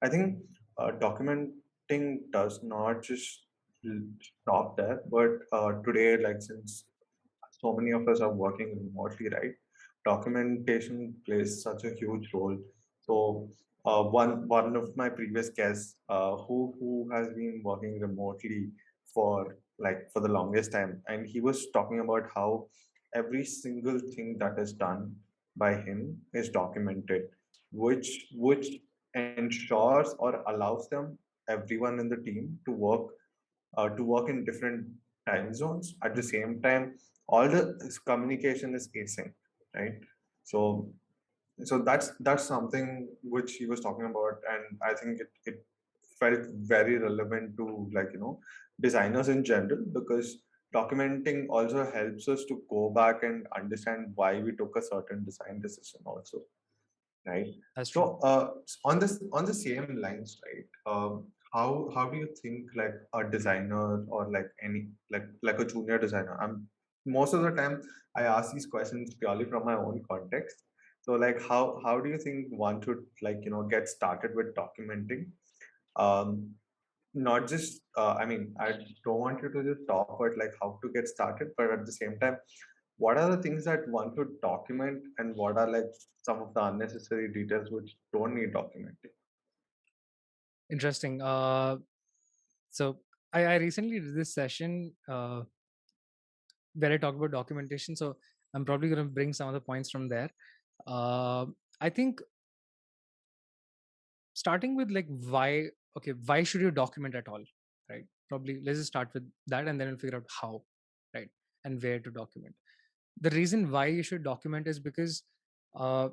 I think documenting does not just stop there, but today, like since so many of us are working remotely, right? Documentation plays such a huge role. So one of my previous guests, who has been working remotely for the longest time, and he was talking about how every single thing that is done by him is documented, which ensures or allows them everyone in the team to work in different time zones at the same time. All the communication is async, right? So so that's something which he was talking about, and I think it felt very relevant to, designers in general, because documenting also helps us to go back and understand why we took a certain design decision also, right? That's true. So on the same lines, right? How do you think like a designer, or like any like a junior designer? I'm Most of the time I ask these questions purely from my own context. So like how do you think one should, get started with documenting? Um, Not just I mean, I don't want you to just talk about like how to get started, but at the same time, what are the things that one should document, and what are like some of the unnecessary details which don't need documenting? Interesting. So I recently did this session where I talk about documentation. So I'm probably going to bring some of the points from there. Uh, I think starting with like why, okay, why should you document at all, right? Probably let's just start with that, and then we'll figure out how, right, and where to document. The reason why you should document is because uh,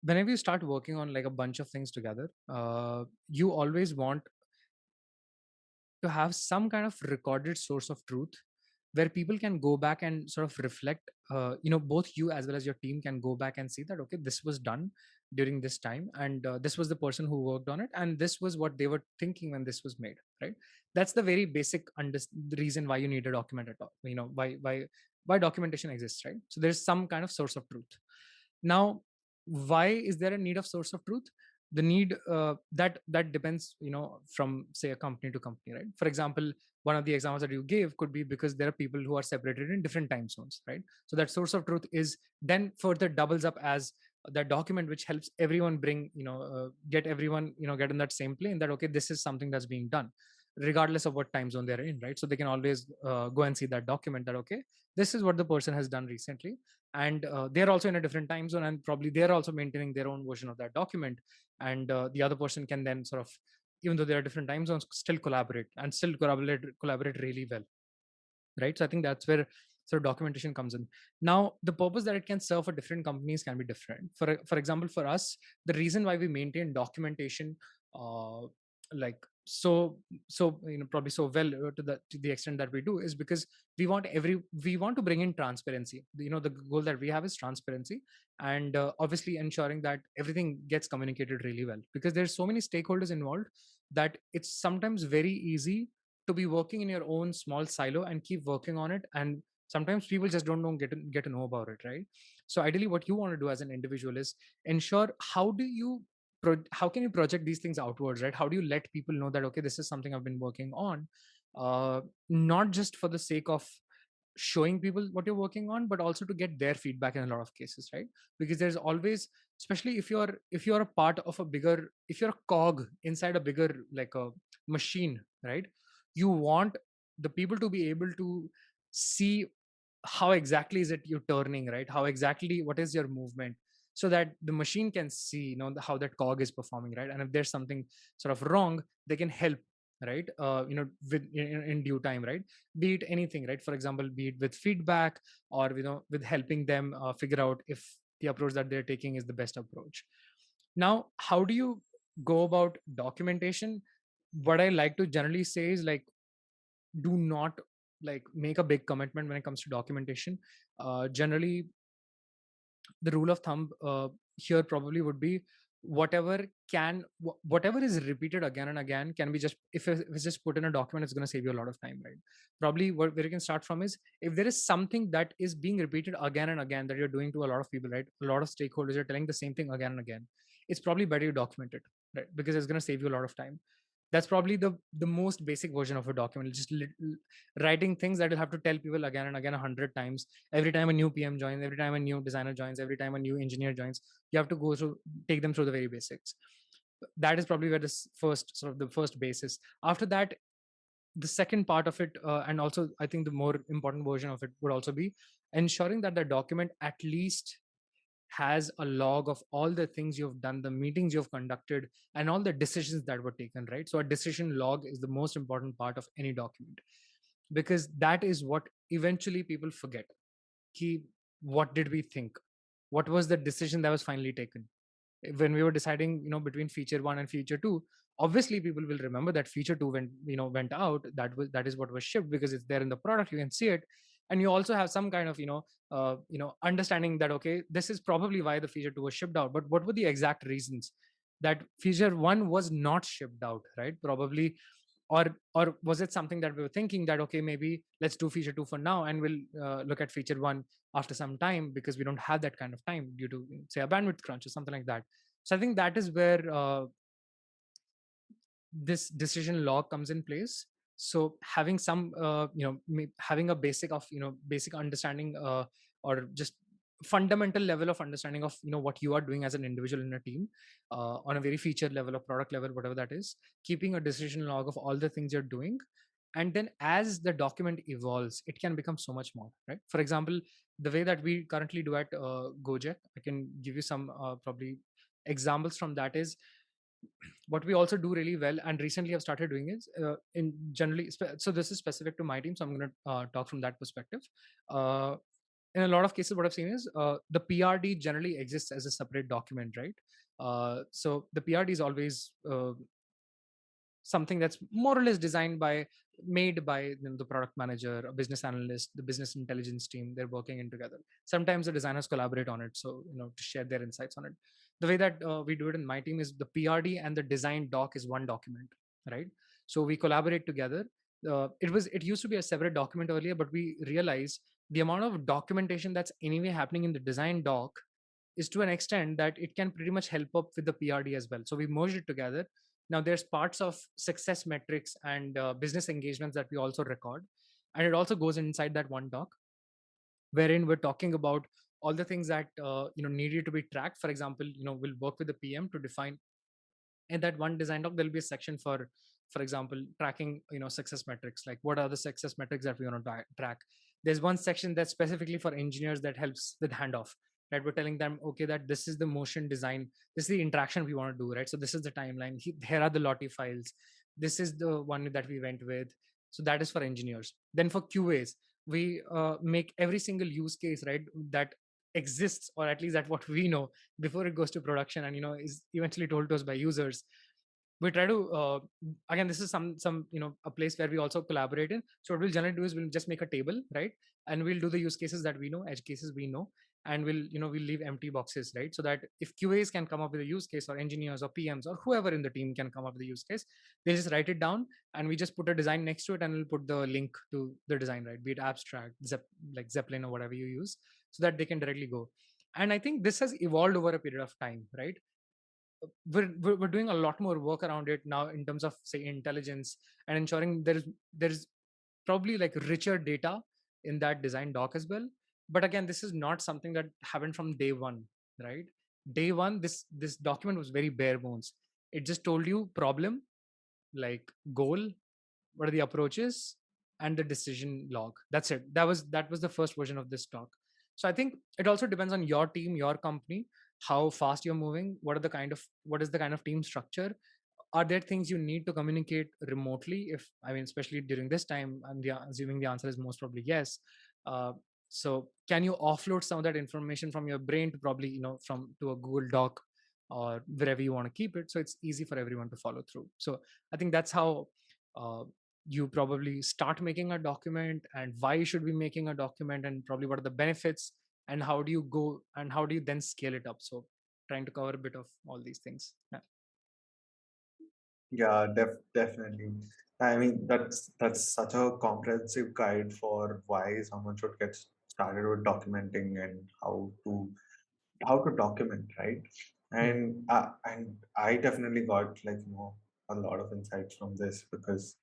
whenever you start working on like a bunch of things together, you always want to have some kind of recorded source of truth where people can go back and sort of reflect. Both you as well as your team can go back and see that, okay, this was done during this time, and this was the person who worked on it, and this was what they were thinking when this was made, right? That's the very basic the reason why you need a document at all. Why documentation exists, right? So there's some kind of source of truth. Now, why is there a need of source of truth? The need, that depends, from say a company to company, right? For example, one of the examples that you gave could be because there are people who are separated in different time zones, right? So that source of truth is then further doubles up as that document which helps everyone bring, get everyone, get in that same plane, that okay, this is something that's being done regardless of what time zone they're in, right? So they can always go and see that document, that okay, this is what the person has done recently, and they're also in a different time zone, and probably they're also maintaining their own version of that document, and the other person can then sort of, even though there are different time zones, still collaborate and still collaborate really well, right? So I think that's where sort of documentation comes in. Now, the purpose that it can serve for different companies can be different. For example, for us, the reason why we maintain documentation, uh, like probably so well, to the extent that we do, is because we want to bring in transparency. The goal that we have is transparency, and obviously ensuring that everything gets communicated really well, because there's so many stakeholders involved that it's sometimes very easy to be working in your own small silo and keep working on it, and sometimes people just don't know, get to know about it, right? So ideally what you want to do as an individual is ensure, how can you project these things outwards, right? How do you let people know that, okay, this is something I've been working on, uh, not just for the sake of showing people what you're working on, but also to get their feedback in a lot of cases, right? Because there's always, especially if you're a part of a bigger, if you're a cog inside a bigger, like a machine, right? You want the people to be able to see how exactly is it you're turning, right? How exactly, what is your movement, so that the machine can see, how that cog is performing, right? And if there's something sort of wrong, they can help, right? In due time, right? Be it anything, right? For example, be it with feedback, or with helping them figure out if the approach that they're taking is the best approach. Now, how do you go about documentation? What I like to generally say is, like, do not like make a big commitment when it comes to documentation. Generally, the rule of thumb here probably would be, whatever is repeated again and again can be just, if it's just put in a document, it's going to save you a lot of time, right? Probably where you can start from is, if there is something that is being repeated again and again that you're doing to a lot of people, right? A lot of stakeholders are telling the same thing again and again. it's probably better you document it, right? Because it's going to save you a lot of time. That's probably the most basic version of a document, just writing things that you'll have to tell people again and again 100 times. Every time a new PM joins, every time a new designer joins, every time a new engineer joins, you have to go through, take them through the very basics. That is probably where this first sort of the first basis. After that, the second part of it, and also I think the more important version of it would also be ensuring that the document at least has a log of all the things you've done, the meetings you've conducted, and all the decisions that were taken, right? So a decision log is the most important part of any document, because that is what eventually people forget. Ki, what did we think? What was the decision that was finally taken? When we were deciding, between feature 1 and feature 2, obviously people will remember that feature 2 went out. That is what was shipped, because it's there in the product, you can see it. And you also have some kind of understanding that, okay, this is probably why the feature 2 was shipped out, but what were the exact reasons that feature 1 was not shipped out, right? Probably, or was it something that we were thinking that, okay, maybe let's do feature 2 for now, and we'll look at feature 1 after some time, because we don't have that kind of time due to, say, a bandwidth crunch or something like that. So I think that is where this decision log comes in place. So having some having a basic understanding, or just fundamental level of understanding of what you are doing as an individual in a team, on a very feature level or product level, whatever that is, keeping a decision log of all the things you're doing. And then as the document evolves, it can become so much more, right? For example, the way that we currently do at Gojek, I can give you some probably examples from that. Is what we also do really well, and recently I've started doing is, in generally, so this is specific to my team, so I'm going to talk from that perspective. uh, in a lot of cases, what I've seen is, the PRD generally exists as a separate document, right? So the PRD is always something that's more or less made by the product manager, a business analyst, the business intelligence team. They're working in together. Sometimes the designers collaborate on it, so to share their insights on it. The way that we do it in my team is the PRD and the design doc is one document, right? So we collaborate together. It used to be a separate document earlier, but we realized the amount of documentation that's anyway happening in the design doc is to an extent that it can pretty much help up with the PRD as well. So we merged it together. Now there's parts of success metrics and business engagements that we also record, and it also goes inside that one doc, wherein we're talking about all the things that needed to be tracked. For example, we'll work with the PM to define, in that one design doc there'll be a section for example, tracking success metrics, like what are the success metrics that we want to track. There's one section that's specifically for engineers that helps with handoff, right? We're telling them, okay, that this is the motion design, this is the interaction we want to do, right? So this is the timeline, here are the lottie files, this is the one that we went with. So that is for engineers. Then for QAs, we make every single use case, right, that exists, or at least that what we know, before it goes to production and is eventually told to us by users. We try to again, this is some a place where we also collaborate in. So what we'll generally do is we'll just make a table, right? And we'll do the use cases that we know, edge cases we know, and we'll leave empty boxes, right? So that if QAs can come up with a use case, or engineers or PMs or whoever in the team can come up with a use case, they just write it down, and we just put a design next to it, and we'll put the link to the design, right? Be it abstract, like Zeppelin or whatever you use, so that they can directly go. And I think this has evolved over a period of time, right? We're doing a lot more work around it now in terms of, say, intelligence, and ensuring there's probably like richer data in that design doc as well. But again, this is not something that happened from day one, right? Day one, this document was very bare bones. It just told you problem, like goal, what are the approaches, and the decision log. That's it. That was the first version of this talk. So I think it also depends on your team, your company, how fast you're moving, what is the kind of team structure. Are there things you need to communicate remotely? If I mean, especially during this time, assuming the answer is most probably yes. So can you offload some of that information from your brain to probably from to a Google Doc, or wherever you want to keep it, so it's easy for everyone to follow through. So I think that's how uh, you probably start making a document, and why you should be making a document, and probably what are the benefits, and how do you go, and how do you then scale it up. So trying to cover a bit of all these things. Yeah. Yeah, definitely. I mean, that's such a comprehensive guide for why someone should get started with documenting and how to document, right? Hmm. And I definitely got like a lot of insights from this because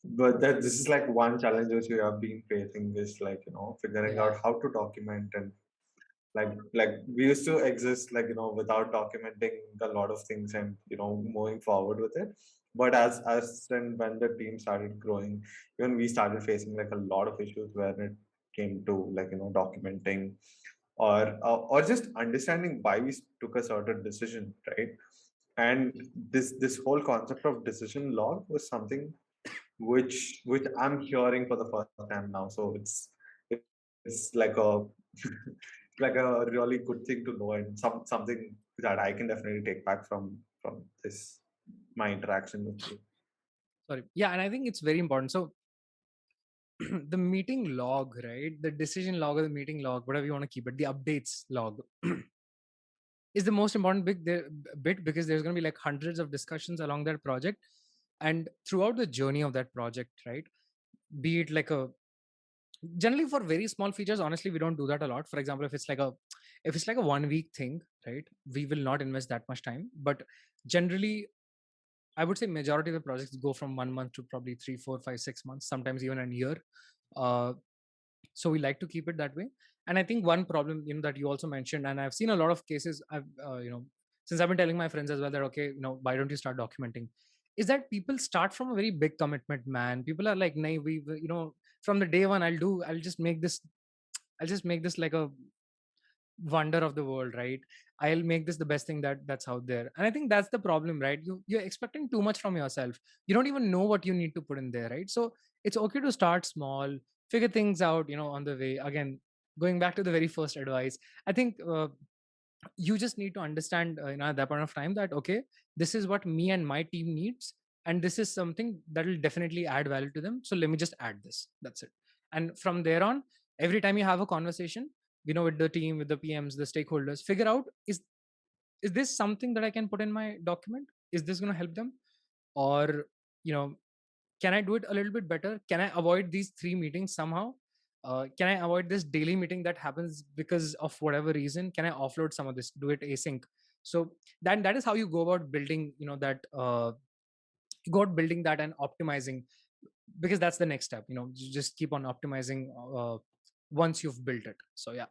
but that this is like one challenge which we have been facing is like figuring out Yeah. how to document and like we used to exist like without documenting a lot of things and moving forward with it. But as and when the team started growing, even we started facing like a lot of issues where it came to like documenting or just understanding why we took a certain decision, right? And this whole concept of decision log was something which I'm hearing for the first time now. So it's like a like a really good thing to know and something that I can definitely take back from this my interaction with you. Sorry. Yeah, and I think it's very important. So the meeting log, right? The decision log or the meeting log, whatever you want to keep it, the updates log is the most important bit because there's going to be like hundreds of discussions along that project and throughout the journey of that project, right? Be it like a generally for very small features, honestly, we don't do that a lot. For example, if it's like a 1 week thing, right? We will not invest that much time. But generally, I would say majority of the projects go from 1 month to probably 3, 4, 5, 6 months, sometimes even a year. Uh, so we like to keep it that way. And I think one problem that you also mentioned, and I've seen a lot of cases, I've since I've been telling my friends as well that okay, why don't you start documenting, is that people start from a very big commitment, man. People are like, nay, from the day one I'll just make this like a wonder of the world, right? I'll make this the best thing that's out there. And I think that's the problem, right? You're expecting too much from yourself. You don't even know what you need to put in there, right? So it's okay to start small, figure things out, on the way. Again, going back to the very first advice, I think you just need to understand at that point of time that okay, this is what me and my team needs, and this is something that will definitely add value to them, so let me just add this. That's it. And from there on, every time you have a conversation, with the team, with the PMs, the stakeholders, figure out, is this something that I can put in my document? Is this going to help them? Or you know can I do it a little bit better? Can I avoid these 3 meetings somehow? Can I avoid this daily meeting that happens because of whatever reason? Can I offload some of this, do it async? So that is how you go about building, that you go about building that and optimizing, because that's the next step. You just keep on optimizing once you've built it. So yeah.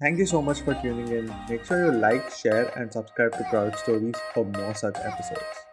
Thank you so much for tuning in. Make sure you like, share, and subscribe to Product Stories for more such episodes.